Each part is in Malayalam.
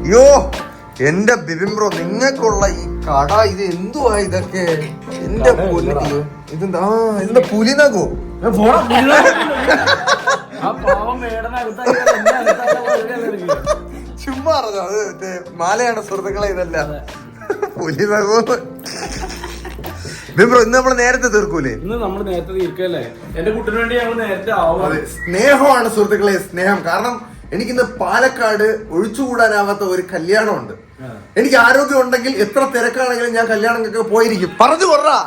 അയ്യോ എന്റെ ബിബിൻ ബ്രോ, നിങ്ങൾക്കുള്ള ഈ കട ഇത് എന്തുവാ ഇതൊക്കെ? എന്റെ പുലി ഇതെന്താ? ഇതിന്റെ പുലി നഗോ? ചുമ്മാ അറിഞ്ഞോ? അത് മാലയാണ് സുഹൃത്തുക്കളെ, ഇതല്ല പുലി നഗോന്ന്. ബിബിൻ ബ്രോ, ഇന്ന് നമ്മള് നേരത്തെ തീർക്കൂലേ? ഇന്ന് നമ്മള് നേരത്തെ തീർക്കല്ലേ? എന്റെ കുട്ടിന് വേണ്ടി ഞങ്ങൾ നേരത്തെ ആവും. സ്നേഹമാണ് സുഹൃത്തുക്കളെ, സ്നേഹം. കാരണം എനിക്കിന്ന് പാലക്കാട് ഒഴിച്ചുകൂടാനാവാത്ത ഒരു കല്യാണമുണ്ട്. എനിക്ക് ആരോഗ്യം ഉണ്ടെങ്കിൽ എത്ര തിരക്കാണെങ്കിലും ഞാൻ കല്യാണങ്ങൾക്ക് പോയിരിക്കും. പറഞ്ഞു കൊറാ,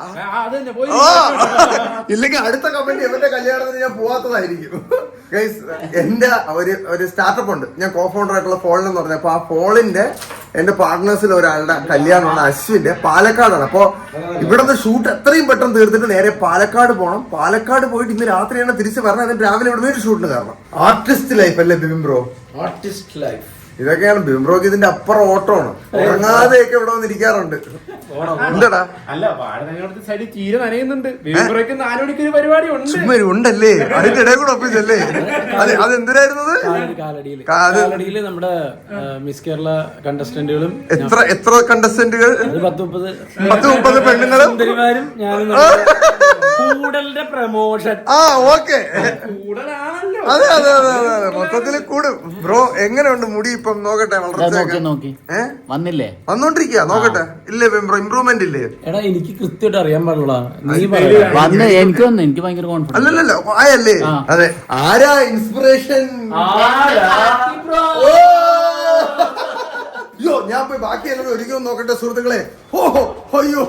ഇല്ലെങ്കിൽ അടുത്ത കമ്പനി എവന്റെ കല്യാണത്തിന് ഞാൻ പോവാത്തതായിരിക്കും. ഗൈസ്, എന്റെ ഒരു സ്റ്റാർട്ടപ്പ് ഉണ്ട്. ഞാൻ കോ ഫൗണ്ടർ ആയിട്ടുള്ള ഫോളിൻ എന്ന് പറഞ്ഞ, അപ്പൊ ആ ഫോളിന്റെ എന്റെ പാർട്ട്നേഴ്സിൽ ഒരാളുടെ കല്യാണമാണ്, അശ്വിന്റെ. പാലക്കാടാണ്. അപ്പൊ ഇവിടുത്തെ ഷൂട്ട് എത്രയും പെട്ടെന്ന് തീർത്തിട്ട് നേരെ പാലക്കാട് പോകണം. പാലക്കാട് പോയിട്ട് ഇന്ന് രാത്രിയാണ് തിരിച്ച് വരണം. എന്നിട്ട് രാവിലെ ഇവിടെ വീണ്ടും ഷൂട്ടിന് കാരണം. ആർട്ടിസ്റ്റ് ലൈഫ് അല്ലേ ബിബിൻ ബ്രോ? ആർട്ടിസ്റ്റ് ലൈഫ് ഇതൊക്കെയാണ് ബിബിൻ ബ്രോക്ക്. ഇതിന്റെ അപ്പുറം ഓട്ടമാണ്. ഉറങ്ങാതെയൊക്കെ ഇവിടെ വന്നിരിക്കാറുണ്ട്. എന്താടാ സൈഡിൽ തീരെ നനയുന്നുണ്ട്. 4 മണിക്കൊരു പരിപാടി ഉണ്ടല്ലേ? അതിന്റെ ഇടയിൽ കൂടെ ഒപ്പിച്ചല്ലേ? അതെന്തിനായിരുന്നത്? കാലടിയില് നമ്മുടെ മിസ് കേരള കണ്ടസ്റ്റന്റുകളും. എത്ര കണ്ടസ്റ്റന്റുകൾ? 10-30 പെണ്ണുങ്ങളും ഞാനും. കൂടലിന്റെ പ്രമോഷൻ. ഓക്കെ, അതെ അതെ അതെ അതെ, മൊത്തത്തില് കൂടും. ബ്രോ എങ്ങനെയുണ്ട് മുടി ഇപ്പം? നോക്കട്ടെ, വന്നില്ലേ? വന്നോണ്ടിരിക്കുക. നോക്കട്ടെ. ഇല്ലേ ബ്രോ, ഇമ്പ്രൂവ്മെന്റ് ഇല്ലേ? എടാ, എനിക്ക് കൃത്യമായിട്ട് അറിയാൻ പാടില്ല. എനിക്ക് ഭയങ്കര കോൺഫിഡൻസ്. അല്ലല്ലോ, ആയല്ലേ? അതെ. ആരാ ഇൻസ്പിറേഷൻ? അയ്യോ, ഞാൻ പോയി ബാക്കി എല്ലാവരും ഒരിക്കലും നോക്കട്ടെ സുഹൃത്തുക്കളെ. ഓഹോ, അയ്യോ,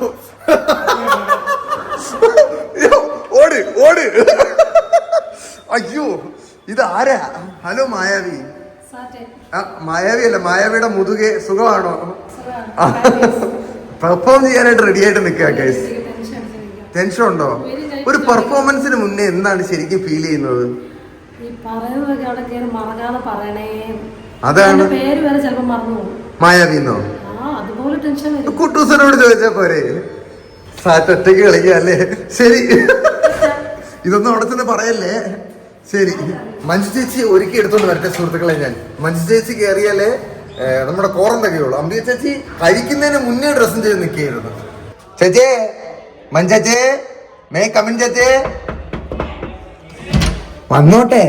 ഓട് ഓട്. അയ്യോ, ഇത് ആരാ? ഹലോ മായാവി. മായാവി അല്ല, മായാവിയുടെ മുതുകെ. സുഖമാണോ? പെർഫോം ചെയ്യാനായിട്ട് റെഡി ആയിട്ട് നിൽക്കുക ഗൈസ്. ടെൻഷൻ ഉണ്ടോ? ഒരു പെർഫോമൻസിന് മുന്നേ എന്താണ് ശരിക്കും ഫീൽ ചെയ്യുന്നത്? അതാണ് മായാവിന്നോ? കുട്ടൂസനോട് ചോദിച്ചാ പോരെ? സാറ്റൊറ്റയ്ക്ക് കളിക്കുക അല്ലേ? ശരി, ഇതൊന്നും അവിടെ തന്നെ പറയല്ലേ. ശരി, മഞ്ജു ചേച്ചി ഒരുക്കി എടുത്തോണ്ട് വരട്ടെ സുഹൃത്തുക്കളെ. ഞാൻ മഞ്ജു ചേച്ചി കയറിയാലേ നമ്മുടെ കോറം തകയുള്ളൂ. അമ്പിക ചേച്ചി കഴിക്കുന്നതിന് മുന്നേ ഡ്രസ്സും ചെയ്ത് നിൽക്കുകയായിരുന്നു. ചേച്ചേ, മഞ്ജേ, മേ കമിൻ ചേച്ചേ, വന്നോട്ടെ.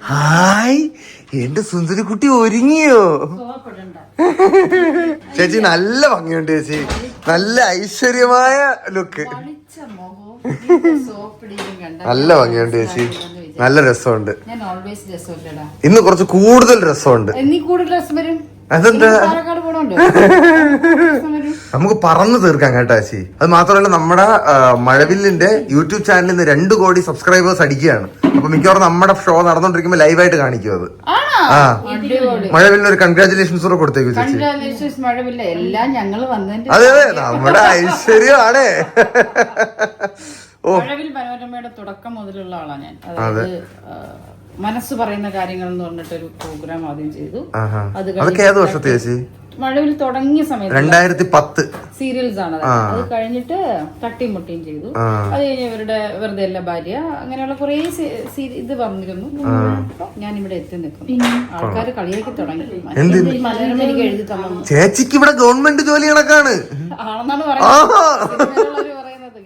ഹായ്, എന്റെ സുന്ദരിക്കുട്ടി ഒരുങ്ങിയോ? ചേച്ചി നല്ല ഭംഗിയുണ്ട് ചേച്ചി, നല്ല ഐശ്വര്യമായ ലുക്ക്. നല്ല ഭംഗിയുണ്ട് ചേച്ചി, നല്ല രസമുണ്ട്. ഇന്ന് കുറച്ച് കൂടുതൽ രസമുണ്ട്. അതെന്താ? നമുക്ക് പറന്ന് തീർക്കാം കേട്ടോ ചേച്ചി. അത് മാത്രമല്ല, നമ്മുടെ മഴവില്ലിന്റെ യൂട്യൂബ് ചാനലിൽ നിന്ന് 2 കോടി സബ്സ്ക്രൈബേഴ്സ് അടിക്കുകയാണ്. അപ്പൊ മിക്കവാറും നമ്മുടെ ഷോ നടന്നുകൊണ്ടിരിക്കുമ്പോ ലൈവായിട്ട് കാണിക്കും അത്. മഴവില്ലിന് ഒരു കൺഗ്രാചുലേഷൻസ് കൂടെ കൊടുത്തേക്കും ചേച്ചി. അതെ അതെ, നമ്മുടെ ഐശ്വര്യമാണ്. മഴവിൽ മനോരമയുടെ തുടക്കം മുതലുള്ള ആളാണ് ഞാൻ. അതായത് മനസ്സ് പറയുന്ന കാര്യങ്ങൾ എന്ന് പറഞ്ഞിട്ടൊരു പ്രോഗ്രാം ആദ്യം ചെയ്തു. അതൊക്കെ ഏത് വർഷത്തെ ചേച്ചി? മഴവിൽ തുടങ്ങിയ സമയത്ത് 2010 സീരിയൽസ് ആണ്. അത് കഴിഞ്ഞിട്ട് തട്ടിമുട്ടിയും ചെയ്തു. അത് കഴിഞ്ഞ് ഇവരുടെ വെറുതെ അല്ല ഭാര്യ, അങ്ങനെയുള്ള കുറെ ഇത് വന്നിരുന്നു. ഞാൻ ഇവിടെ എത്തി നിൽക്കുന്നു. ആൾക്കാർ കളിയാക്കി തുടങ്ങി. മനോരമ എനിക്ക് എഴുതി തന്നു. ചേച്ചിക്ക് ഇവിടെ ഗവൺമെന്റ് ജോലി കണക്കാണ് ആണെന്നാണ് പറയുന്നത്.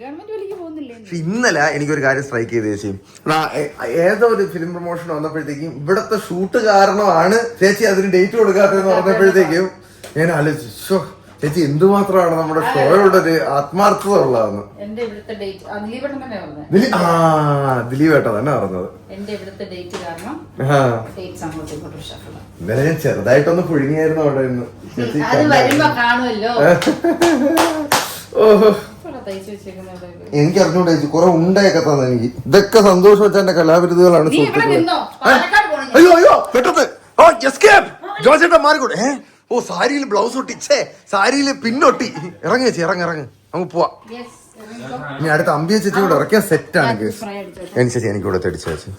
ഗവൺമെന്റ് ജോലിക്ക് പോകുന്നില്ലേ? ഇന്നലെ എനിക്കൊരു കാര്യം സ്ട്രൈക്ക് ചെയ്ത് ചേച്ചി. ഏതോ ഒരു ഫിലിം പ്രൊമോഷൻ വന്നപ്പോഴത്തേക്കും ഇവിടത്തെ ഷൂട്ട് കാരണമാണ് ചേച്ചി അതിന് ഡേറ്റ് കൊടുക്കാത്തതെന്ന് പറഞ്ഞപ്പോഴത്തേക്കും ഞാൻ ആലോചിച്ചു, ചേച്ചി എന്തുമാത്രമാണ് നമ്മുടെ ഷോയോട് ഒരു ആത്മാർത്ഥത ഉള്ളതെന്ന്. ദിലീപേട്ട തന്നെ പറഞ്ഞത്. ഇന്നലെ ഞാൻ ചെറുതായിട്ടൊന്ന് പുഴുങ്ങിയായിരുന്നു അവിടെ നിന്ന്. ഓഹോ, എനിക്ക് അറിഞ്ഞൂടെ ചേച്ചി, കുറെ ഉണ്ടയൊക്കെ തന്നെ എനിക്ക്. ഇതൊക്കെ സന്തോഷം വെച്ച എന്റെ കലാവിരുദ്ധകളാണ്. അയ്യോ അയ്യോ, പെട്ടെന്ന് ജോസേട്ടാ മാറിക്കൂടെ. ഓ, സാരിയിൽ ബ്ലൗസ് ഒട്ടിച്ചേ, സാരിയിൽ പിന്നൊട്ടി. ഇറങ്ങി ചേച്ചി, ഇറങ്ങ് നമുക്ക് പോവാം. ഇനി അടുത്ത അമ്പിയ ചേച്ചി കൂടെ ഇറക്കിയ സെറ്റാണ് കേസ്. എനിക്ക് ചേച്ചി എനിക്ക് കൂടെ തെടിച്ച ചേച്ചി.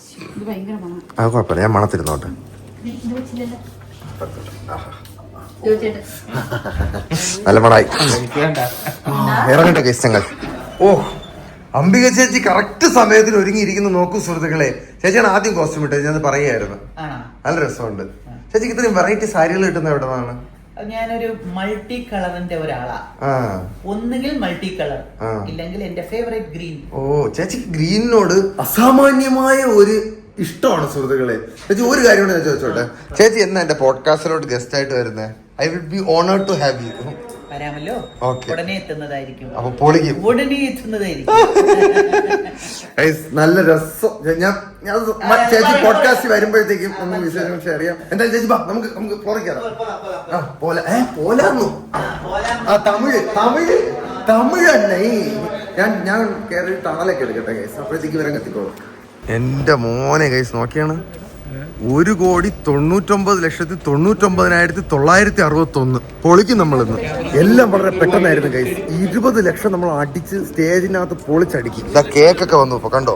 അത് കുഴപ്പമില്ല, ഞാൻ മണത്തിരുന്നോട്ടെ. നല്ല മണായി. ഇറങ്ങട്ടെ കേസ് ഞങ്ങൾ. ഓ, അംബിക ചേച്ചി കറക്റ്റ് സമയത്തിന് ഒരുങ്ങിയിരിക്കുന്നു. നോക്കൂ സുഹൃത്തുക്കളെ, ചേച്ചിയാണ് ആദ്യം കോസ്റ്റ്യൂം ഇട്ടത്. ഞാൻ പറയുകയായിരുന്നു. നല്ല രസമുണ്ട്. ചേച്ചിക്ക് ഇത്രയും വെറൈറ്റി സാരികൾ കിട്ടുന്ന എവിടെ നിന്നാണ്? ഞാനൊരു മൾട്ടി കളറിന്റെ ഒരാളാ. ഒന്നുകിൽ മൾട്ടി കളർ, ഇല്ലെങ്കിൽ എന്റെ ഫേവറേറ്റ് ഗ്രീൻ. ഓ, ചേച്ചിക്ക് ഗ്രീനിനോട് അസാമാന്യമായ ഒരു ഇഷ്ടമാണ് സുഹൃത്തുക്കളെ. ചേച്ചി ഒരു കാര്യം കൂടെ ഞാൻ ചോദിച്ചോട്ടെ, ചേച്ചി എന്നാ എന്റെ പോഡ്കാസ്റ്റിലോട്ട് ഗസ്റ്റ് ആയിട്ട് വരുന്നത്? I will be honoured to have you. വരാമല്ലോ, ഉടനെ എത്തുന്നതായിരിക്കും. അപ്പൊ പൊളിക്കും, ഉടനെ എത്തുന്നതായിരിക്കും. നല്ല രസം. ഞാൻ ചേച്ചി പോഡ്കാസ്റ്റ് വരുമ്പോഴത്തേക്കും ഒന്ന് വിശേഷം ഷെയർ ചെയ്യാം. എന്തായാലും ചേച്ചി നമുക്ക് പോറയ്ക്കാം. പോലാന്നു തമിഴ് തന്നെ. ഞാൻ കയറി ടണലൊക്കെ എടുക്കട്ടെ ഗൈസ്, അപ്പോഴത്തേക്ക് വരാൻ കത്തിക്കോളും. എന്റെ മോനെ ഗൈസ് നോക്കിയാണ് 1,99,99,961 പൊളിക്കും നമ്മളിന്ന്. എല്ലാം വളരെ പെട്ടെന്നായിരുന്നു ഗൈസ്. 20 ലക്ഷം നമ്മൾ അടിച്ച് സ്റ്റേജിനകത്ത് പൊളിച്ചടിക്കും. ഇതാ കേക്കൊക്കെ വന്നു ഇപ്പൊ കണ്ടോ.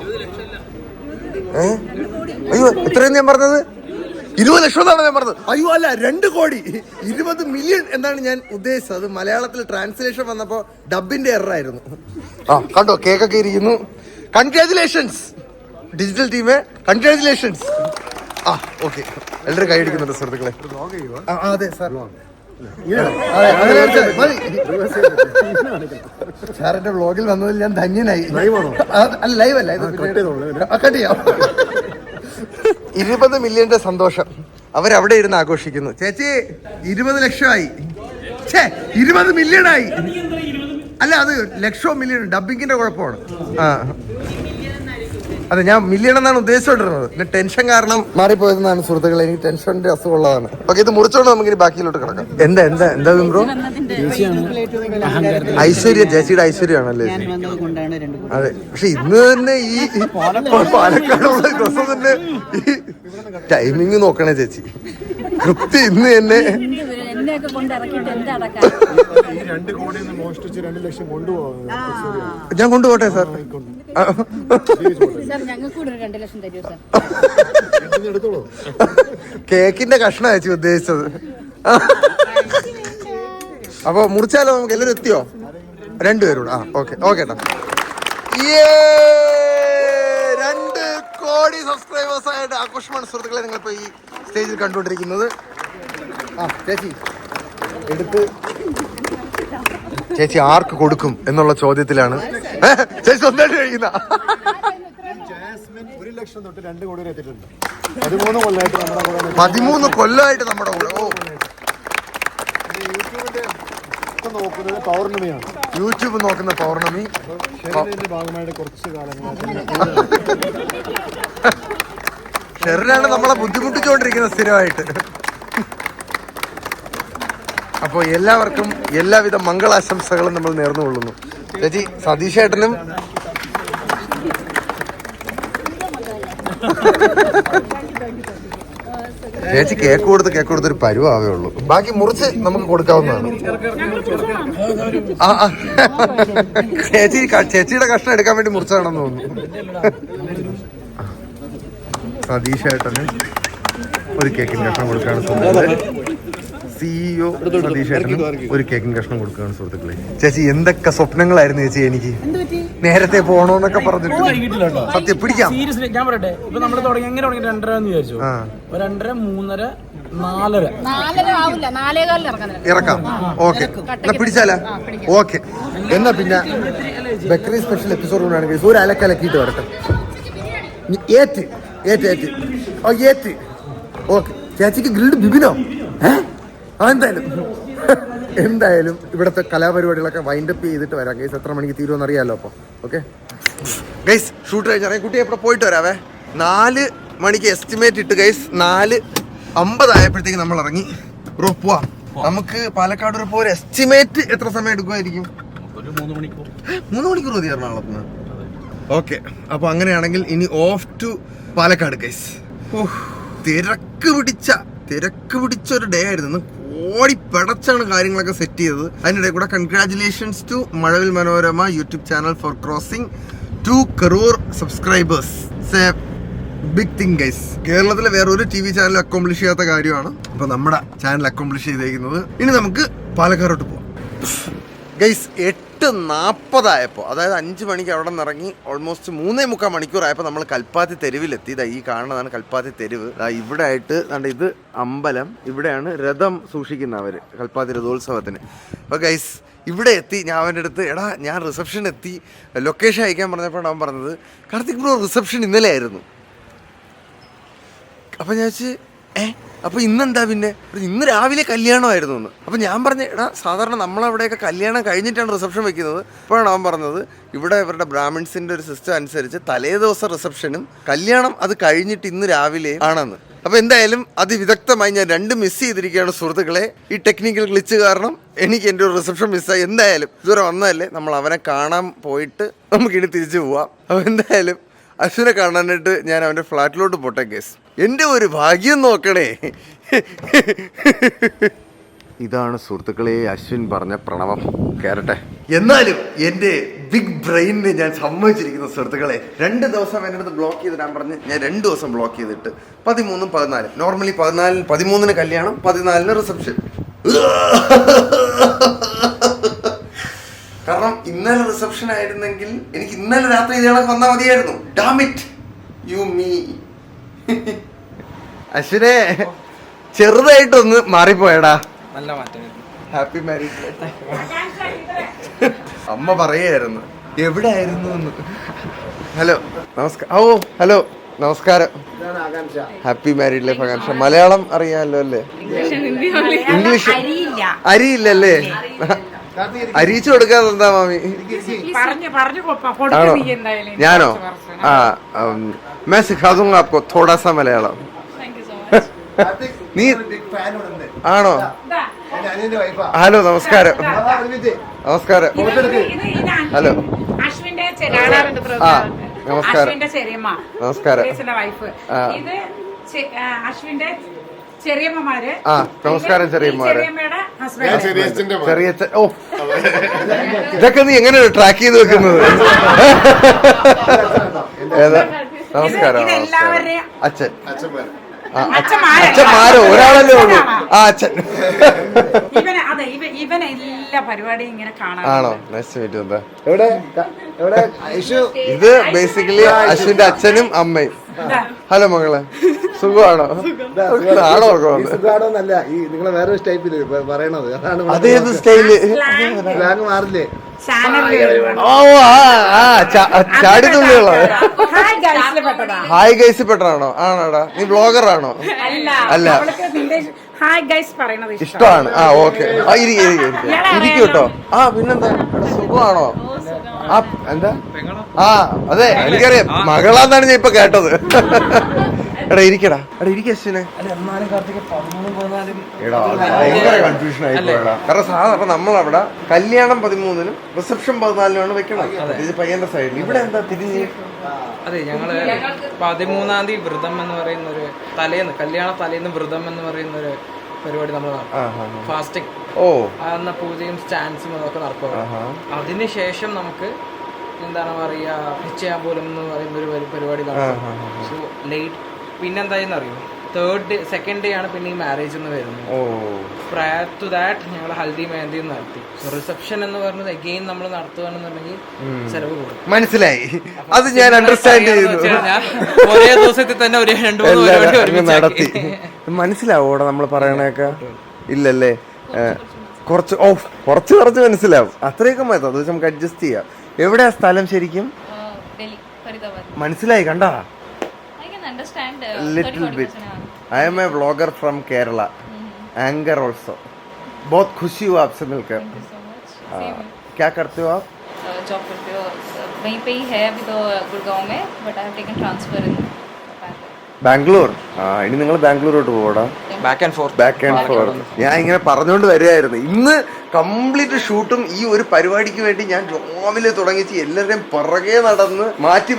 അയ്യോ എത്രയും ഞാൻ പറഞ്ഞത്? 20 ലക്ഷം എന്നാണ് ഞാൻ പറഞ്ഞത്. അയ്യോ അല്ല, 2 കോടി 20 മില്യൺ എന്നാണ് ഞാൻ ഉദ്ദേശിച്ചത്. അത് മലയാളത്തിൽ ട്രാൻസ്ലേഷൻ വന്നപ്പോ ഡബിന്റെ എററായിരുന്നു. കണ്ടോ കേക്കൊക്കെ ഇരിക്കുന്നു. കൺഗ്രാജുലേഷൻസ് ഡിജിറ്റൽ ടീമേ, കൺഗ്രാജുലേഷൻസ്. ഓക്കെ, എല്ലാവരും കൈയടിക്കുന്നുണ്ട് സുഹൃത്തുക്കളെ. അതെ സാർ, സാറിന്റെ വ്ളോഗിൽ വന്നതിൽ ഞാൻ ധന്യനായി. ലൈവ് അല്ല, കട്ട് ചെയ്യാം. 20 മില്യന്റെ സന്തോഷം അവരവിടെ ഇരുന്ന് ആഘോഷിക്കുന്നു. ചേച്ചി 20 ലക്ഷമായി, 20 മില്യൺ ആയി. അല്ല, അത് ലക്ഷവും മില്യൺ ഡബിങ്ങിന്റെ കുഴപ്പമാണ്. അതെ, ഞാൻ മില്യൺ എന്നാണ് ഉദ്ദേശിച്ചോണ്ടിരുന്നത്. പിന്നെ ടെൻഷൻ കാരണം മാറിപ്പോയതെന്നാണ് സുഹൃത്തുക്കളെ. എനിക്ക് ടെൻഷന്റെ അസുഖമുള്ളതാണ്. ഓക്കെ, ഇത് മുറിച്ചോണ്ട് നമുക്ക് ബാക്കിയിലോട്ട് കിടക്കാം. എന്താ ബ്രോ? ഐശ്വര്യ, ചേച്ചിയുടെ ഐശ്വര്യമാണല്ലേ? അതെ, പക്ഷെ ഇന്ന് തന്നെ ഈ പാലക്കാടുള്ള ദിവസം തന്നെ ഈ ടൈമിങ് നോക്കണേ ചേച്ചി. കൃത്യം ഇന്ന് തന്നെ ഞാൻ കൊണ്ടുപോട്ടെ സാർ. കേക്കിന്റെ കഷ്ണം ചേച്ചി ഉദ്ദേശിച്ചത്. അപ്പൊ മുറിച്ചാലോ? നമുക്ക് എല്ലാവരും എത്തിയോ? 2 പേരോട്. ഓക്കെ കേട്ടോ. 2 കോടി സബ്സ്ക്രൈബേഴ്സ് ആയിട്ട് ആഘോഷമാണ് സുഹൃത്തുക്കളെ നിങ്ങളിപ്പോ ഈ സ്റ്റേജിൽ കണ്ടുകൊണ്ടിരിക്കുന്നത്. ചേച്ചി എടുത്ത് ചേച്ചി ആർക്ക് കൊടുക്കും എന്നുള്ള ചോദ്യത്തിലാണ് ചേച്ചി സ്വന്തമായിട്ട് കഴിക്കുന്ന. 1 ലക്ഷം തൊട്ട് 2 കോടി വരെ എത്തിയിട്ടുണ്ട്. 13 കൊല്ലമായിട്ട് നമ്മുടെ കൂടെ. യൂട്യൂബ് നോക്കുന്ന പൗർണമി ഭാഗമായിട്ട് കുറച്ച് കാലങ്ങളായിട്ട് ഷെറിനാണ് നമ്മളെ ബുദ്ധിമുട്ടിച്ചുകൊണ്ടിരിക്കുന്നത് സ്ഥിരമായിട്ട്. അപ്പോൾ എല്ലാവർക്കും എല്ലാവിധ മംഗളാശംസകളും നമ്മൾ നേർന്നുകൊള്ളുന്നു. ചേച്ചി സതീഷേട്ടനും ചേച്ചി കേക്ക് കൊടുത്തൊരു പരുവാവേ ഉള്ളൂ. ബാക്കി മുറിച്ച് നമുക്ക് കൊടുക്കാവുന്നതാണ്. ചേച്ചിയുടെ കഷ്ണം എടുക്കാൻ വേണ്ടി മുറിച്ചാണെന്ന് തോന്നുന്നു. സതീഷേട്ടന് ഒരു കേക്കിന് കഷ്ണം കൊടുക്കുകയാണ് സുഹൃത്തുക്കളെ. CEO സതീഷേട്ടനും ഒരു കേക്കിന് കഷ്ണം കൊടുക്കുകയാണ് സുഹൃത്തുക്കളെ. ചേച്ചി എന്തൊക്കെ സ്വപ്നങ്ങളായിരുന്നു ചേച്ചി എനിക്ക് നേരത്തെ പോണോന്നൊക്കെ പറഞ്ഞിട്ട്. സത്യം പിടിക്കാം. ഞാൻ പറയട്ടെ, ഇപ്പൊ നമ്മള് തുടങ്ങി 2:30 വിചാരിച്ചു. 2:30, 3:30, 4:30 ഇറക്കാം. ഓക്കെ, എന്നാ പിടിച്ചാലാ? ഓക്കെ, എന്നാ പിന്നെ ബേക്കറി സ്പെഷ്യൽ എപ്പിസോഡ് കൊണ്ടാണെങ്കിൽ ഒരു അലക്കലക്കിയിട്ട് വരട്ടെ. ഏറ്റ് ഓക്കെ. ചേച്ചിക്ക് ഗ്രിൽഡ് ബിബിനോ? എന്തായാലും ഇവിടുത്തെ കലാപരിപാടികളൊക്കെ വൈൻഡപ്പ് ചെയ്തിട്ട് വരാം ഗൈസ്. എത്ര മണിക്ക് തീരുമെന്ന് അറിയാമല്ലോ. അപ്പോൾ ഓക്കെ ഗൈസ്, ഷൂട്ട് കഴിഞ്ഞാൽ കുട്ടി എപ്പോഴും പോയിട്ട് വരാവേ. 4 മണിക്ക് എസ്റ്റിമേറ്റ് ഇട്ട് ഗൈസ് 4:50 ആയപ്പോഴത്തേക്ക് നമ്മൾ ഇറങ്ങി. ബ്രോ പോവാ. നമുക്ക് പാലക്കാട് വരെ ഒരു എസ്റ്റിമേറ്റ് എത്ര സമയം എടുക്കുമായിരിക്കും? 3 മണിക്കൂർ. 3 മണിക്കൂർ മതി എറണാകുളത്ത് നിന്ന്. ഓക്കെ, അപ്പൊ അങ്ങനെയാണെങ്കിൽ ഇനി ഓഫ് ടു പാലക്കാട് ഗൈസ്. തിരക്ക് പിടിച്ച ഒരു ഡേ ആയിരുന്നു. ഓടിപ്പടച്ചാണ് കാര്യങ്ങളൊക്കെ സെറ്റ് ചെയ്തത്. അതിനിടെ കൂടെ congratulations to Mazhavil Manorama YouTube channel for crossing 2 crore subscribers. Big thing guys. കേരളത്തിലെ വേറെ ഒരു TV ചാനൽ അക്കോംപ്ലിഷ് ചെയ്യാത്ത കാര്യമാണ്. അപ്പൊ നമ്മുടെ ചാനൽ അക്കോംപ്ലിഷ് ചെയ്തേക്കുന്നത്. ഇനി നമുക്ക് പാലക്കാടോട്ട് പോവാം ഗൈസ്. 8:40 അതായത് 5 മണിക്ക് അവിടെ നിന്ന് ഇറങ്ങി ഓൾമോസ്റ്റ് 3.25 മണിക്കൂറായപ്പോൾ നമ്മൾ കൽപ്പാത്തി തെരുവിലെത്തി. ഈ കാണുന്നതാണ് കൽപ്പാത്തി തെരുവ്. ഇവിടെ ആയിട്ട് ഇത് അമ്പലം, ഇവിടെയാണ് രഥം സൂക്ഷിക്കുന്നവർ കൽപ്പാത്തി രഥോത്സവത്തിന്. അപ്പോൾ ഗൈസ് ഇവിടെ എത്തി. ഞാൻ അവൻ്റെ അടുത്ത് എടാ ഞാൻ റിസപ്ഷൻ എത്തി, ലൊക്കേഷൻ അയക്കാൻ പറഞ്ഞപ്പോൾ അവൻ പറഞ്ഞത് കാർത്തിക് ബ്രോ റിസപ്ഷൻ ഇന്നലെ ആയിരുന്നു. അപ്പം ഞാൻ വെച്ച് അപ്പോൾ ഇന്നെന്താ പിന്നെ? ഇന്ന് രാവിലെ കല്യാണമായിരുന്നു എന്ന്. അപ്പം ഞാൻ പറഞ്ഞു എടാ സാധാരണ നമ്മളവിടെയൊക്കെ കല്യാണം കഴിഞ്ഞിട്ടാണ് റിസപ്ഷൻ വെക്കുന്നത്. അപ്പോഴാണ് അവൻ പറഞ്ഞത് ഇവിടെ ഇവരുടെ ബ്രാഹ്മിൺസിൻ്റെ ഒരു സിസ്റ്റം അനുസരിച്ച് തലേ ദിവസം റിസപ്ഷനും കല്യാണം അത് കഴിഞ്ഞിട്ട് ഇന്ന് രാവിലെ ആണെന്ന്. അപ്പോൾ എന്തായാലും അതിവിദഗ്ധമായി ഞാൻ 2 മിസ് ചെയ്തിരിക്കുകയാണ് സുഹൃത്തുക്കളെ. ഈ ടെക്നിക്കൽ ഗ്ലിച്ച് കാരണം എനിക്ക് എൻ്റെ ഒരു റിസപ്ഷൻ മിസ്സായി. എന്തായാലും ഇതുവരെ വന്നതല്ലേ, നമ്മൾ അവനെ കാണാൻ പോയിട്ട് നമുക്കിനി തിരിച്ചു പോവാം. അപ്പോൾ എന്തായാലും അശ്വിനെ കാണാനായിട്ട് ഞാൻ അവൻ്റെ ഫ്ലാറ്റിലോട്ട് പോട്ടെ കേസ്. എൻ്റെ ഒരു ഭാഗ്യം നോക്കണേ. ഇതാണ് സുഹൃത്തുക്കളെ അശ്വിൻ പറഞ്ഞ പ്രണവം. കയറട്ടെ. എന്നാലും എൻ്റെ ബിഗ് ബ്രെയിനിനെ ഞാൻ സമ്മതിച്ചിരിക്കുന്നു സുഹൃത്തുക്കളെ. 2 ദിവസം എൻ്റെ അടുത്ത് ബ്ലോക്ക് ചെയ്തിടാൻ പറഞ്ഞ് ഞാൻ 2 ദിവസം ബ്ലോക്ക് ചെയ്തിട്ട് 13, 14 നോർമലി 14, 13 കല്യാണം, 14 റിസപ്ഷൻ. കാരണം ഇന്നലെ റിസപ്ഷൻ ആയിരുന്നെങ്കിൽ എനിക്ക് ഇന്നലെ രാത്രി ഇതേളൊക്കെ വന്നാൽ മതിയായിരുന്നു. Damn it you me. അശ്വിനെ ചെറുതായിട്ടൊന്ന് മാറിപ്പോയടാ. നല്ല മാറ്റം. Happy married. അമ്മ പറയായിരുന്നു എവിടെ ആയിരുന്നു എന്ന്. ഹലോ നമസ്കാരം. ഓ ഹലോ നമസ്കാരം. Happy married life Akanksha. Malayalam അറിയാമല്ലോ അല്ലേ? ഇംഗ്ലീഷ് അരിയില്ലല്ലേ? അരിച്ചു കൊടുക്കാതെ എന്താ മാമി? ആണോ? ഞാനോ? मैं सिखा दूंगा आपको थोड़ा सा मलयालम. നീ ആണോ? ഹലോ നമസ്കാരം. നമസ്കാരം. ഹലോ ആ നമസ്കാരം. നമസ്കാരം. ചെറിയമ്മമാര്. ആ നമസ്കാരം ചെറിയമ്മമാര്. ചെറിയ ഓ ഇതൊക്കെ നീ എങ്ങനെ ട്രാക്ക് ചെയ്ത് വെക്കുന്നത്? ഏതാ? നമസ്കാരം. അച്ഛൻ. അച്ഛന്മാരോ? ഒരാളല്ലേ ഉള്ളൂ. ആ അച്ഛൻ. ഇവൻ എല്ലാ പരിപാടിയും ഇങ്ങനെ കാണാൻ. ആണോ? Nice meet. എന്താ ഇത് ബേസിക്കലി അശ്വിന്റെ അച്ഛനും അമ്മയും. ഹലോ മകളെ സുഖമാണോ? ആണോ? സുഖമാണോന്നല്ല, ഈ നിങ്ങളെ വേറൊരു സ്റ്റൈപ്പില് പറയണത്. അതേത് സ്റ്റൈല്? മാറില്ലേ? ഓ ആ ചാടിത്തുള്ളിയുള്ള ഹായ് ഗൈസ് പെട്ടതാണോ? ആണോടാ? നീ ബ്ലോഗർ ആണോ? അല്ല ഇഷ്ടമാണ്. ആ ഓക്കെ. ഇരിക്കും കേട്ടോ. ആ പിന്നെന്താ സുഖമാണോ? ആ എന്താ? ആ അതെ എനിക്കറിയാം. മകളാന്നാണ് ഞാൻ ഇപ്പൊ കേട്ടത്. എടാ ഇരിക്കടാ. എടാ ഇരിക്ക അശ്വിനെ. എടാ ഭയങ്കര കൺഫ്യൂഷൻ ആയിപ്പോടാ. കാരണം സാധാരണ നമ്മളവിടെ കല്യാണം 13-നും റിസപ്ഷൻ 14-നുമാണ് വെക്കണം. ഇത് പയ്യന്റെ സൈഡിൽ. ഇവിടെ എന്താ തിരിഞ്ഞ്? അതെ ഞങ്ങള് 13-ാം തീയതി വ്രതം എന്ന് പറയുന്ന ഒരു കല്യാണ തലേന്ന് വ്രതം എന്ന് പറയുന്ന ഒരു പരിപാടി നമ്മൾ ഫാസ്റ്റിംഗ്. ഓ അന്ന പൂജയും സ്റ്റാൻസും അതൊക്കെ നടക്കുക. അതിനുശേഷം നമുക്ക് എന്താണ് പറയുക നിശ്ചയാബോലം എന്ന് പറയുന്ന ഒരു പരിപാടി നടക്കും. സോ ലേറ്റ് പിന്നെന്തായെന്ന് അറിയോ? സെക്കൻഡ് ഡേ ആണ് പിന്നെ ഈ മാരേജ് എന്ന് വരുന്നത്. പ്രയർ ടു ദാറ്റ് ഞങ്ങൾ ഹൽദി മെഹന്തി നടത്തി. റിസപ്ഷൻ എന്ന് പറഞ്ഞത് അഗെയിൻ നമ്മൾ നടത്തുകയാണെന്നുണ്ടെങ്കിൽ ചെലവ് കൂടും. മനസ്സിലായി. അത് ഞാൻ അണ്ടർസ്റ്റാൻഡ് ചെയ്തു. ഒരേ ദിവസത്തിൽ തന്നെ ഒരു 2-3 നടത്തി. മനസ്സിലാവോടെ നമ്മൾ പറയണേക്കെ? ഇല്ലല്ലേ? കുറച്ച് മനസ്സിലാവും. അത്രയൊക്കെ മതി. അത് നമുക്ക് അഡ്ജസ്റ്റ് ചെയ്യാം. എവിടെയാ സ്ഥലം ശരിക്കും? മനസ്സിലായി കണ്ടാ? Little bit. I am a vlogger from Kerala. Anchor also. बहुत खुशी हुआ आपसे मिलकर. क्या करते हो आप? जॉब करते हो? वहीं पे ही है अभी तो गुड़गांव में, but I have taken transfer in Bangalore. ഇനി നിങ്ങൾ ബാംഗ്ലൂരോട്ട് പോടാ. Back and fourth. ഞാൻ ഇങ്ങനെ പറഞ്ഞുകൊണ്ട് വരികയായിരുന്നു. ഇന്ന് കംപ്ലീറ്റ് ഷൂട്ടും ഈ ഒരു പരിപാടിക്ക് വേണ്ടി ഞാൻ രാവിലെ തുടങ്ങിച്ച് എല്ലാവരുടെയും പുറകെ നടന്ന് മാറ്റി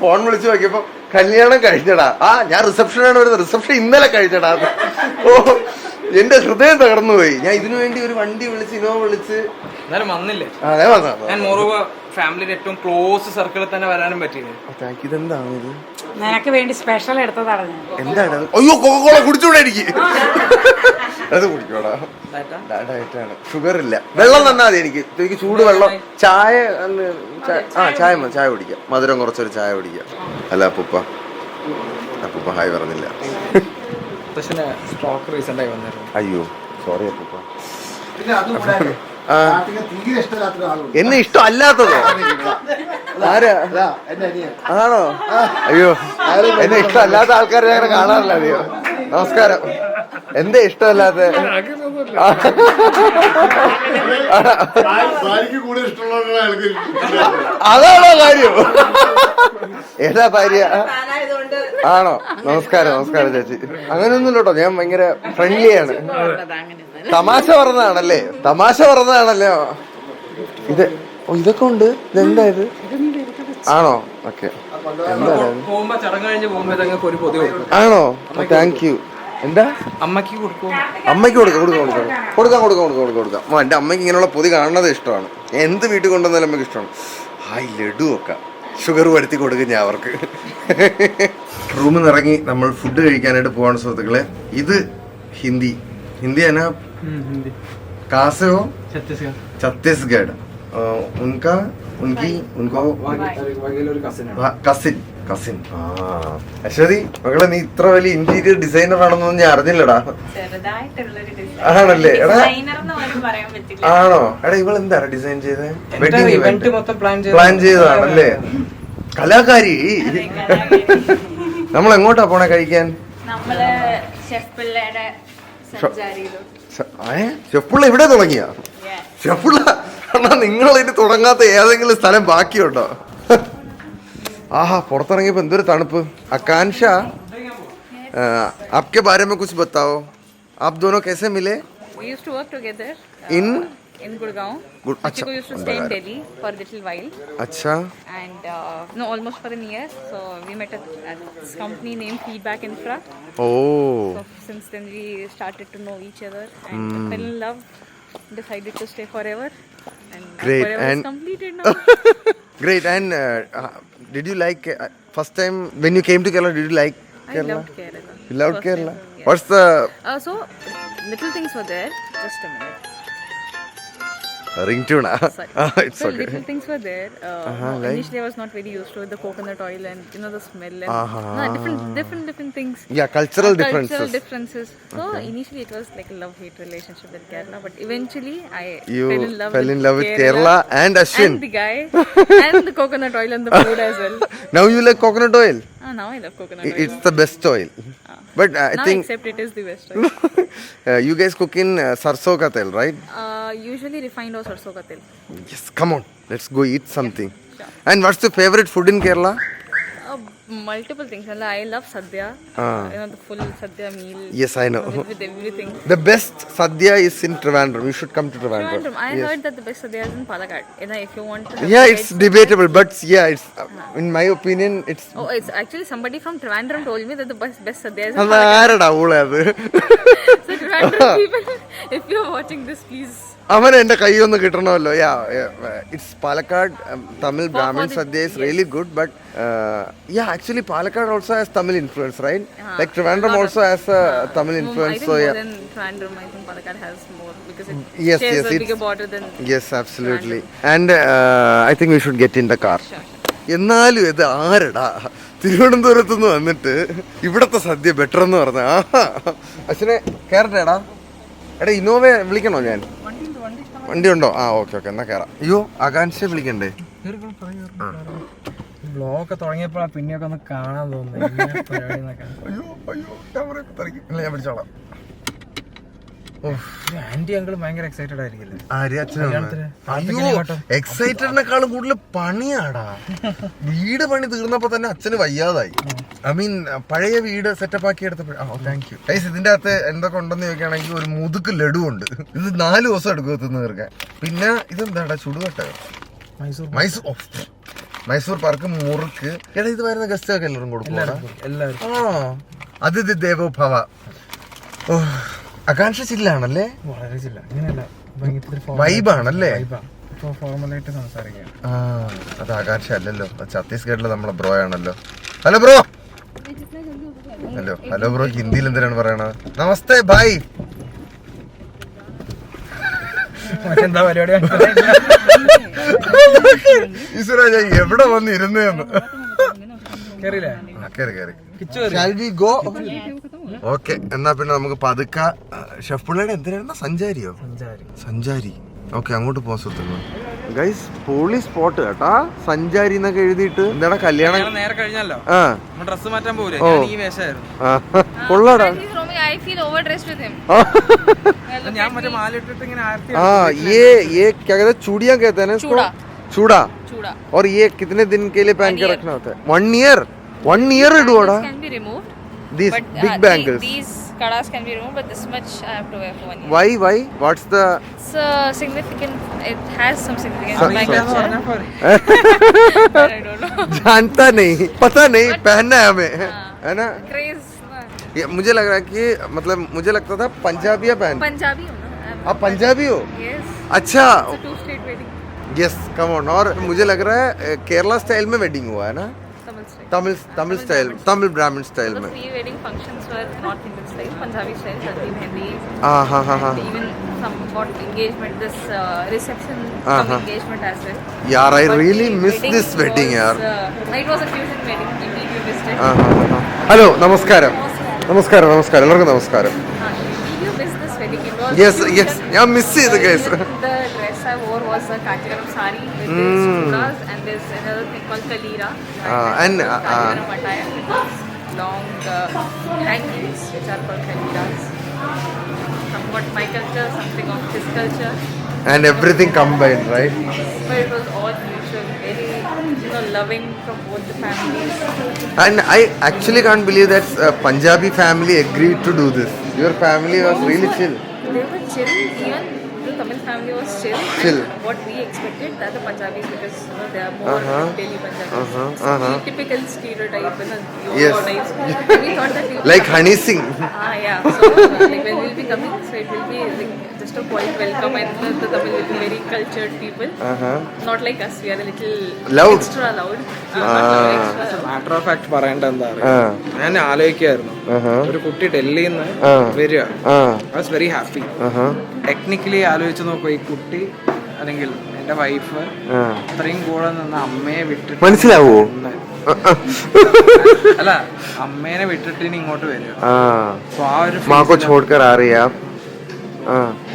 ഫോൺ വിളിച്ചു നോക്കിയപ്പോ കല്യാണം കഴിഞ്ഞടാ. ഞാൻ റിസപ്ഷനാണ് വരുന്നത്. റിസപ്ഷൻ ഇന്നലെ കഴിഞ്ഞടാ. ഓ എന്റെ ഹൃദയം തകർന്നു പോയി. ഞാൻ ഇതിനു വേണ്ടി ഒരു വണ്ടി വിളിച്ച് ഇനോവ വിളിച്ച് വന്നില്ലേ? ഫാമിലിയുടെ ഏറ്റവും ക്ലോസ് സർക്കിളിൽ തന്നെ വരാനും പറ്റിയില്ലേ? ഇതെന്താണ് ഇത്? നിനക്ക് വേണ്ടി സ്പെഷ്യൽ എടുത്തതാണ് ഞാൻ. എന്താണ് അത്? അയ്യോ കൊക്കോള കുടിച്ചൂടെ എനിക്ക്? അത് കുടിക്കോടാ, ഡയറ്റാണ്, ഷുഗർ ഇല്ല. വെള്ളം തന്നാ മതി എനിക്ക് ചൂട് വെള്ളം. ചായ ചായ കുടിക്കാം, മധുരം കുറച്ചൊരു ചായ കുടിക്കാം. അല്ല അപ്പൂപ്പ ഹായ് പറഞ്ഞില്ല. അയ്യോ സോറി അപ്പൂപ്പ. എന്നെ ഇഷ്ടം അല്ലാത്തതോ? ആരാ? ആണോ? അയ്യോ, എന്നെ ഇഷ്ടം അല്ലാത്ത ആൾക്കാരെ അങ്ങനെ കാണാറില്ല. അതെയോ? നമസ്കാരം. എന്റെ ഇഷ്ടമല്ലാത്ത അതാണോ കാര്യം? ഏതാ ഭാര്യ? ആണോ? നമസ്കാരം ചേച്ചി. അങ്ങനെയൊന്നുമില്ല കേട്ടോ, ഞാൻ ഭയങ്കര ഫ്രണ്ട്ലിയാണ്. തമാശ പറഞ്ഞതാണല്ലേ? ഇതൊക്കെ ഉണ്ട്. ഇതെന്താ ഇത്? ആണോ? ഓക്കെ. ആണോ? Thank you. എന്താ അമ്മക്ക് കൊടുക്കും? അമ്മയ്ക്ക് കൊടുക്കാം. എന്റെ അമ്മയ്ക്ക് ഇങ്ങനെയുള്ള പൊതി കാണുന്നത് ഇഷ്ടമാണ്. എന്ത് വീട്ടിൽ കൊണ്ടുവന്നാലും അമ്മയ്ക്ക് ഇഷ്ടമാണ്. ഹായ് ലഡു ഒക്കെ ഷുഗർ വരുത്തി കൊടുക്കും ഞാൻ അവർക്ക്. റൂമിൽ നിന്ന് ഇറങ്ങി നമ്മൾ ഫുഡ് കഴിക്കാനായിട്ട് പോവാണ് സുഹൃത്തുക്കളെ. ഇത് ഹിന്ദി ആണ്. കാസോ ഛത്തീസ്ഗഡ്. കസിൻ. അശ്വതി മകളെ, നീ ഇത്ര വലിയ ഇന്റീരിയർ ഡിസൈനർ ആണെന്നൊന്നും ഞാൻ അറിഞ്ഞില്ലടാ. ആണല്ലേ? എടാ ആണോ? എടാ ഇവൾ എന്താ ഡിസൈൻ ചെയ്തത്? വെഡിങ് ഇവന്റ് പ്ലാൻ ചെയ്തതാണല്ലേ? കലാകാരി. നമ്മൾ എങ്ങോട്ടാ പോണേ കഴിക്കാൻ? ഷെഫ്പിള്ള ഇവിടെ തുടങ്ങിയ? ഷെഫ്പിള്ള നിങ്ങളിത് തുടങ്ങാത്ത ഏതെങ്കിലും സ്ഥലം ബാക്കിയുണ്ടോ? ആഹാ, പുറത്തിറങ്ങിയപ്പോ എന്തൊരു തണുപ്പ്. ആകാംക്ഷ, आपके बारे में कुछ बताओ. आप दोनों कैसे मिले? We used to work together in Gurgaon. अच्छा, We used to stay in Delhi for a little while. अच्छा. And almost for a year. So we met at this company named Feedback Infra. Oh. So since then we started to know each other and fell in love. Decided to stay forever. And Great. forever And is completed now. Great. And did you like first time when you came to Kerala? Did you like Kerala? I loved Kerala. You loved First Kerala? time, yes. What's the So little things were there. Just a minute. ringtone? Sorry. It's So okay. little things were there. like? Initially, I was not very used to the coconut oil and the smell and different things. Yeah, cultural Cultural differences. differences. So initially, it was like a love-hate relationship with Kerala, but eventually, I You fell in love with Kerala and Ashwin. and the guy and the coconut oil and the food as well. Now you like coconut oil? Now I love coconut oil. It's the best oil. But I Now think except it is the best oil. you guys cook in sarson ka tel, right? Usually refined or sarson ka tel. Yes, come on. Let's go eat something. Sure. And what's your favorite food in Kerala? Multiple things. I love sadhya. The full sadhya meal. Yes, I know. With everything. The best sadhya is in Trivandrum. You should come to Trivandrum. Trivandrum. I heard that the best sadhya is in Palakkad. If you want to have Yeah, veg it's debatable, but yeah, it's in my opinion, it's. Oh, it's actually somebody from Trivandrum told me that the best sadhya is in അത് Palakkad. ആരടാ ഊളെ അത്? So Trivandrum people, if you're watching this, please. അവൻ എന്റെ കൈ ഒന്ന് കിട്ടണമല്ലോ. It's Palakkad Tamil Brahmin sadya is really good, but actually Palakkad also has Tamil influence, right? Like Trivandrum also has a Tamil influence. I think So more yeah, than Trivandrum, I think Palakkad has more because it Yes, shares yes, a bigger it's- border than. yes, absolutely. And I think we should get in the car. Sure. എന്നാലും ഇത് ആരടാ തിരുവനന്തപുരത്ത് നിന്ന് വന്നിട്ട് ഇവിടത്തെ സദ്യ ബെറ്റർ എന്ന് പറഞ്ഞ? അച്ഛനെ കയറട്ടേടാ. എടാ ഇന്നോവ വിളിക്കണോ ഞാൻ? വണ്ടി ഉണ്ടോ? ഓക്കെ എന്നാ കയറാം. അയ്യോ ആകാംക്ഷ വിളിക്കണ്ടേ? ബ്ലോഗ് തുടങ്ങിയപ്പോൾ പിന്നെയൊക്കെ ഒന്ന് കാണാൻ തോന്നുന്നു. ഞാൻ പിടിച്ചോളാം. ആന്റി അങ്കിൾ ഭയങ്കര എക്സൈറ്റഡ് ആയിരിക്കില്ലേ? അയ്യോ, എക്സൈറ്റഡിനെക്കാളും കൂടുതൽ പണിയാടാ. വീട് പണി തീർന്നപ്പോ തന്നെ അച്ഛന് വയ്യാതായി. ഐ മീൻ പഴയ വീട് സെറ്റപ്പ് ആക്കി എടുത്തപ്പോ. Thank you guys. ഇതിന്റെ അകത്ത് എന്തൊക്കെ ഉണ്ടെന്ന് ചോദിക്കുകയാണെങ്കിൽ ഒരു മുതുക്ക് ലഡു ഉണ്ട്. ഇത് 4 ദിവസം എടുക്കും തിന്ന് തീർക്കാൻ. പിന്നെ ഇതെന്താടാ ചുടുകട്ട? മൈസൂർ പാർക്ക് മുറുക്ക്. എടാ ഇത് വരുന്ന ഗസ്റ്റ് ഒക്കെ എല്ലാവരും കൊടുക്കും. അതിഥി ദേവോ ഭവ. ആകാംക്ഷ ചില്ലാണല്ലേ? വളരെ ചില്ല. ഇങ്ങനെയല്ല, വൈബാണല്ലേ? ഫോർമലായിട്ട് സംസാരിക്കാം. അത് ആകാംക്ഷ അല്ലല്ലോ, ഛത്തീസ്ഗഡിലെ നമ്മളെ ബ്രോ ആണല്ലോ. Hello bro. അറിയാലോ. ഹലോ ബ്രോ ഹിന്ദിയിൽ എന്തിനാണ് പറയണത്? നമസ്തേ ഭായ്. എന്താ പരിപാടി? ഈശ്വരാ ഞാൻ എവിടെ വന്ന് ഇരുന്നേന്ന്. ഓക്കെ, എന്നാ പിന്നെ നമുക്ക് പതുക്ക ഷെഫ് പിള്ളയുടെ എന്തിനായിരുന്നു? സഞ്ചാരി. ഓക്കെ, അങ്ങോട്ട് പോകാൻ സുഹൃത്തുക്കൾ. ഗൈസ് പൊളി സ്പോട്ട് കേട്ടാ. സഞ്ചാരി എന്നൊക്കെ എഴുതിയിട്ട് എന്താണ് കല്യാണം നേരെ കഴിഞ്ഞല്ലോ. ഡ്രസ് മാറ്റാൻ പോലെ ഈ വേഷമായിരുന്നു. കൊള്ളാടാ. I feel overdressed with him. ഞാൻ മറ്റേ മാലിട്ടിട്ട് ഇങ്ങനെ ये क्या कहते हैं? चूड़ियां कहते हैं ना इसको? चूड़ा. और ये कितने दिन के लिए पहन के रखना होता है? 1 year. 1 year इडुआड़ा. Can be removed. These big bangles. These kadas can be removed, but this much I have to wear for 1 year. Why? What's the? It's significant. It has some significance. Some- My some- culture. But I don't know. जानता नहीं, पता नहीं, पहनना है हमें, है ना? Craze. ये मुझे लग रहा है कि मतलब मुझे लगता था पंजाबियाँ पहन. Punjabi हो ना? आप पंजाबी हो? Yes. अच्छा. It's a 2-state wedding. Yes, come on. और मुझे लग रहा है केरला स्टाइल में वेडिंग हुआ है ना? Tamil style. Tamil style, Tamil ब्राह्मण स्टाइल The में. pre-wedding functions were North Indian style, Punjabi style, Haldi, Mehndi. हाँ. And even somewhat engagement, this reception, some engagement as well. यार, I But really the miss wedding this wedding, was, यार. It was a fusion wedding. Indeed, you missed it. Hello, നമസ്കാരം. എല്ലാവർക്കും നമസ്കാരം. Indeed, you missed this wedding. It was Yes, fusion. yes. ഞാൻ മിസ് ചെയ്ത് case. The dress I wore was a Kanchipuram sari with these chudas and there's another thing called Kalira. and, Kanchipuram attire with these long hangings which are called Kaliras. Somewhat my culture, something of his culture. And everything combined, right? But it was all mutual, very loving from both the families. And I actually can't believe that Punjabi family agreed to do this. Your family was really chill. They were chill, even the Tamil family was chill. Chill. And what we expected that the Punjabis, because they are more Delhi Punjabis. The typical stereotype and Yes. types. We thought that we would Like come- Honey Singh. Yeah. So like when we'll be coming, so it will be like just a quiet welcome, and the Tamil will be very cultured people. Not like us, we are a little Loud. extra loud. Not loud, extra. Matter of fact പറയേണ്ട എന്താ അറിയാം, ഞാൻ ആലോചിക്കായിരുന്നു ഒരു കുട്ടി ഡൽഹിയിൽ നിന്ന് വരിക. I was very happy. Technically ആലോചിച്ച് നോക്കുക, ഈ കുട്ടി അല്ലെങ്കിൽ എന്റെ വൈഫ് അത്രയും കൂടെ നിന്ന് അമ്മയെ വിട്ടിട്ട് മനസ്സിലാവോ? അല്ല, അമ്മേനെ വിട്ടിട്ട് ഇനി ഇങ്ങോട്ട് വരിക. സോ ആ ഒരു माँ को छोड़कर आ रही है आप.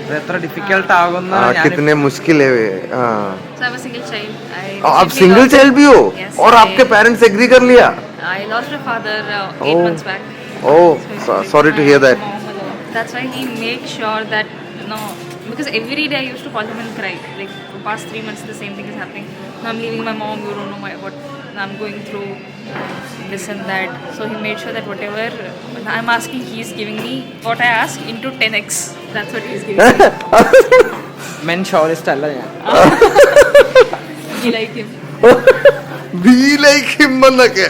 ഇത് എത്ര ഡിഫിക്കൽട്ട് ആകുന്ന कितने मुश्किल है. So I'm a single child. आप सिंगल चाइल्ड भी हो? Yes, और आपके पेरेंट्स एग्री कर लिया? I lost my father 8 months back. Oh, sorry to hear that. That's why he made sure that because every day I used to call him and cry. Like for past 3 months the same thing is happening. Now I'm leaving my mom. You don't know what I'm going through. This and that. So he made sure that whatever I'm asking, he's giving me what I ask into 10x. That's what he's giving me. മെൻ ഷോറിസ്റ്റ് അല്ല ഞാൻ. We like him. We like him എന്നൊക്കെ.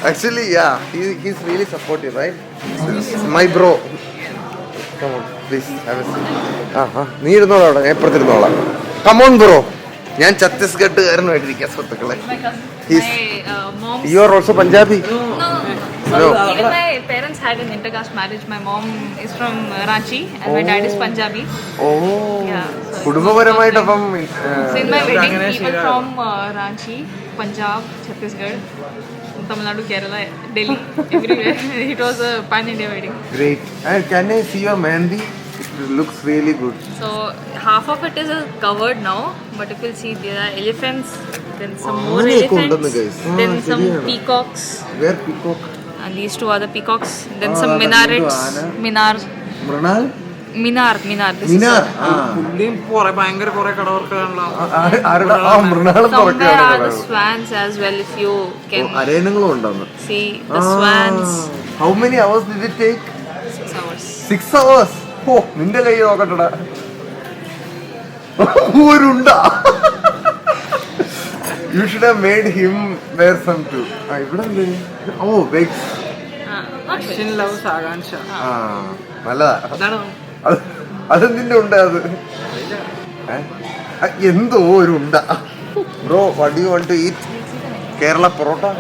Actually, yeah, he's really supportive, right? My bro. Come on, please have a seat. നീ ഇരുന്നോളാം അവിടെ, ഞാൻ ഇപ്പുറത്തിരുന്നോളാം. Come on, bro. ഞാൻ ഛത്തീസ്ഗഡുകാരനുമായിട്ടിരിക്കാം സുഹൃത്തുക്കളെ. My mom's... You are also Punjabi? No. Even my parents had an intercaste marriage. My mom is from Ranchi and my dad is Punjabi. Oh. Yeah. കുടുംബപരമായിട്ടപ്പം So in my wedding, people from Ranchi, Punjab, Chhattisgarh, Tamil Nadu, Kerala, Delhi, everywhere. It was a pan-India wedding. Great. And can I see your mehndi? It looks really good. So half of it is covered now, but if you'll see, there are elephants, then some more elephants, then some peacocks. Where peacock? And these two are the peacocks. Then some minarets. Mrinal? Minar. This Minar. പുള്ളിയും ഭയങ്കര കുറെ കടവർക്കാണല്ലോ. മൃണാളം somewhere are the swans as well, if you can അരയണങ്ങളും ഉണ്ടെന്ന്. see the swans. How many hours did it take? 6 hours. 6 hours. ഓ, നിന്റെ കൈ നോക്കട്ടടാ. ഒരുണ്ട. You should have made him wear some too. ഇവിടെ എന്ത്? Oh, vegs. Not very. Loves ആകാംക്ഷ. നല്ലതാ. അതാണ് അതെന്തിന്റെ ഉണ്ട് അത്? എന്തോ ഒരു ഉണ്ട. Bro, what do you want to eat? Kerala porota?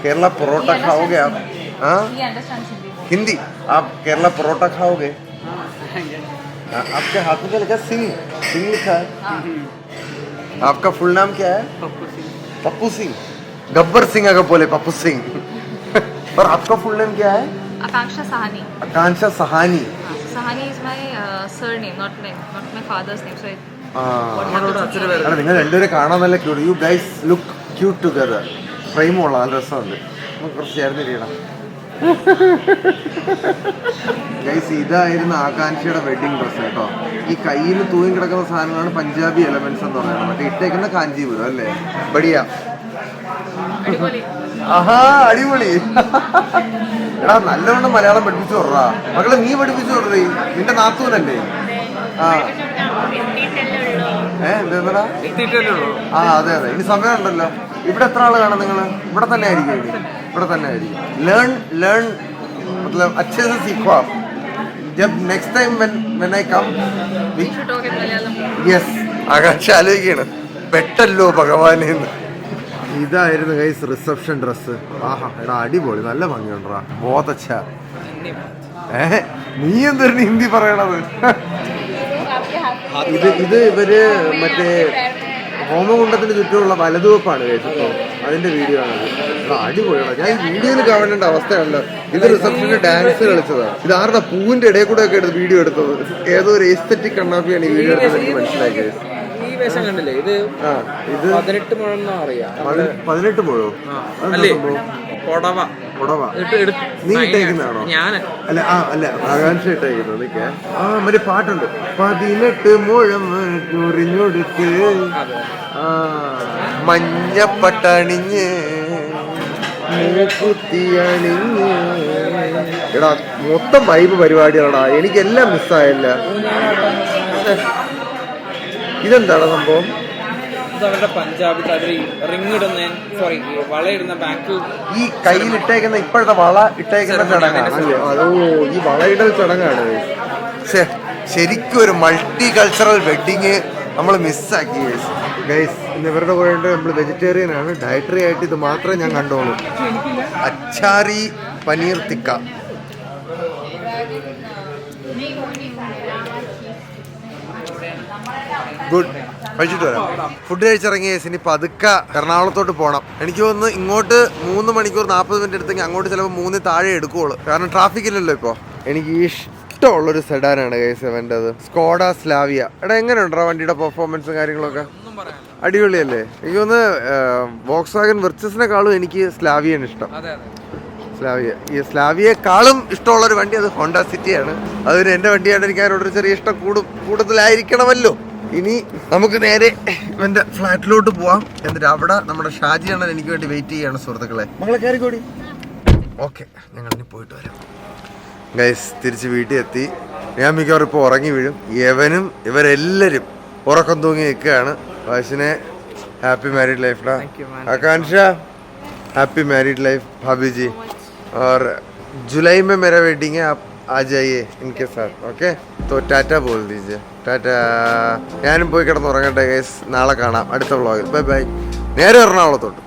Kerala paratha खाओगे आप? हाँ He understands Hindi. हिंदी आप केरला परोठा खाओगे? हाँ, आपके हाथ में क्या लिखा है? सिंह, सिंह लिखा है। आपका फुल नाम क्या है? पप्पू सिंह। गब्बर सिंह अगर बोले पप्पू सिंह। पर आपका फुल नेम क्या है? Akanksha Sahani. Akanksha Sahani. Sahani is my surname, not my father's name. So it, അല്ല നിങ്ങൾ രണ്ടുപേരെ കാണാൻ നല്ല cute. You guys look cute together. ഫ്രെയിമുള്ള നല്ല രസമുണ്ട്. നമുക്ക് കുറച്ച് ചേർന്നിരിക്കണം. ഗൈസ് ഇതായിരുന്നു ആകാംക്ഷയുടെ വെഡിങ് ഡ്രസ് കേട്ടോ. ഈ കയ്യിൽ തൂങ്ങി കിടക്കുന്ന സാധനങ്ങളാണ് പഞ്ചാബി എലമെന്റ്സ് എന്ന് പറയുന്നത്. മറ്റേ ഇട്ടേക്കുന്ന കാഞ്ചീപുരം അല്ലേ? ബടിയ. ആഹാ അടിപൊളി. എടാ നല്ലവണ്ണം മലയാളം പഠിപ്പിച്ചു വിടറാ മക്കളെ. നീ പഠിപ്പിച്ചു വിടറേ, നിന്റെ നാത്തൂനല്ലേ? ആ എന്താ? ആ അതെ അതെ, ഇനി സമയമുണ്ടല്ലോ. ഇവിടെ എത്ര ആള് കാണാം നിങ്ങൾ? ഇവിടെ തന്നെ ആയിരിക്കും. ഇവിടെ തന്നെ ആയിരിക്കും. ലേൺ मतलब अच्छे से सीखो आप. जब next time when I come we should talk in Malayalam. yes ആകാംക്ഷ ആലോചിക്കണം പെട്ടല്ലോ ഭഗവാനെ. ഇതായിരുന്നു ഗൈസ് റിസപ്ഷൻ ഡ്രസ്. ആഹാ എടാ അടിപൊളി, നല്ല ഭംഗിയുണ്ടാ. ബോധച്ച നീ എന്തൊരു ഹിന്ദി പറയണത്? ഇത് ഇവര് മറ്റേ ഹോമകുണ്ടത്തിന് ചുറ്റുമുള്ള വലതുവെപ്പാണ് കേട്ടോ. അതിന്റെ വീഡിയോ ആണ്. അടിപൊളിയാണ്. ഞാൻ ഈ വീഡിയോയിൽ കാണേണ്ട അവസ്ഥയല്ല. ഇത് റിസപ്ഷന് ഡാൻസ് കളിച്ചതാണ്. ഇത് ആരുടെ പൂവിന്റെ ഇടയിൽ കൂടെ ഒക്കെ എടുത്ത് വീഡിയോ എടുത്തത്. ഏതോ ഒരു എസ്തെറ്റിക് കണ്ണാപ്പിയാണ് ഈ വീഡിയോ എടുത്തത്. എനിക്ക് മനസ്സിലാക്കിയത് ഈ വേഷം കണ്ടില്ലേ? ഇത് 18 മുഴം അറിയാം. 18 മുഴോ? പുടവ നീ ഇട്ടേക്കുന്നതാണോ? ഞാൻ അല്ല അല്ല ആകാംക്ഷ ഇട്ടേക്കുന്നത്. നിൽക്കേ ആ മറ്റേ പാട്ടുണ്ട് 18 മുഴം കുറിഞ്ഞൊടുക്ക് മഞ്ഞപ്പട്ടണിഞ്ഞ് മൂക്കുത്തി അണിഞ്ഞ്. എടാ മൊത്തം വൈബ് പരിപാടിയാടാ. എനിക്കെല്ലാം മിസ്സായല്ല. ഇതെന്താണ് സംഭവം? അവരുടെ പഞ്ചാബി റിംഗ് ഇടുന്ന സോറി വളയിടുന്ന ബാക്കിൽ ഈ കയ്യിൽ ഇട്ടേക്കുന്ന ഇപ്പോഴത്തെ വള ഇട്ടേക്കുന്ന ചടങ്ങാണ്. ഓ ഈ വളയിടൽ ചടങ്ങാണ്. ശരിക്കും ഒരു മൾട്ടി കൾച്ചറൽ വെഡിങ് നമ്മൾ മിസ്സാക്കി ഗൈസ്. ഇന്ന് ഇവരുടെ കൂടെ നമ്മൾ വെജിറ്റേറിയൻ ആണ്. ഡയറ്ററി ആയിട്ട് ഇത് മാത്രമേ ഞാൻ കണ്ടോളൂ. അച്ചാറി പനീർ തിക്ക. ഗുഡ്. കഴിച്ചിട്ട് വരാം. ഫുഡ് കഴിച്ചിറങ്ങിയ ഇനി പതുക്കെ എറണാകുളത്തോട്ട് പോകണം. എനിക്ക് തോന്നുന്നു ഇങ്ങോട്ട് 3 മണിക്കൂർ 40 മിനിറ്റ് എടുത്തെങ്കിൽ അങ്ങോട്ട് ചിലപ്പോൾ 3 താഴെ എടുക്കുകയുള്ളൂ. കാരണം ട്രാഫിക് ഇല്ലല്ലോ ഇപ്പോൾ. എനിക്ക് ഇഷ്ടമുള്ളൊരു സെഡാനാണ് ഗൈസ് ഇവൻ്റെത്. Skoda Slavia. എടാ എങ്ങനെയുണ്ടോ വണ്ടിയുടെ പെർഫോമൻസും കാര്യങ്ങളൊക്കെ? അടിപൊളിയല്ലേ? എനിക്ക് തോന്നുന്നു വോക്സ്വാഗൻ വെർച്ചസിനെക്കാളും എനിക്ക് സ്ലാവിയാണ് ഇഷ്ടം. സ്ലാവിയ. ഈ സ്ലാവിയെക്കാളും ഇഷ്ടമുള്ളൊരു വണ്ടി അത് ഹോണ്ട സിറ്റിയാണ്. അതൊരു എൻ്റെ വണ്ടിയാണ്. എനിക്ക് അതിനോടൊരു ചെറിയ ഇഷ്ടം കൂടുതലായിരിക്കണമല്ലോ. ഇനി നമുക്ക് നേരെ ഇവൻ്റെ ഫ്ലാറ്റിലോട്ട് പോവാം. എന്നിട്ട് അവിടെ നമ്മുടെ ഷാജി അണ്ണൻ എനിക്ക് വേണ്ടി വെയിറ്റ് ചെയ്യാണ്. സുഹൃത്തുക്കളെ മകളെ കയറിക്കോടി. ഓക്കെ ഞങ്ങൾ ഇനി പോയിട്ട് വരാം ഗൈസ്. തിരിച്ച് വീട്ടിൽ എത്തി. ഞാൻ മിക്കവാറും ഇപ്പോൾ ഉറങ്ങി വീഴും. യവനും ഇവരെല്ലാവരും ഉറക്കം തൂങ്ങി നിൽക്കുകയാണ്. വയസ്സിനെ ഹാപ്പി മാരീഡ് ലൈഫ് ഡാ. ആകാംക്ഷ हैप्पी मैरिड लाइफ भाभी जी. और जुलाई में मेरा वेडिंग है, आप आ जाइए इनके साथ. ओके तो टाटा बोल दीजिए. टाटा. ഞാനും പോയി കിടന്നുറങ്ങട്ടെ ഗൈസ്. നാളെ കാണാം അടുത്ത വ്ളോഗിൽ. Bye bye. നേരെ എറണാകുളത്തോട്ട്.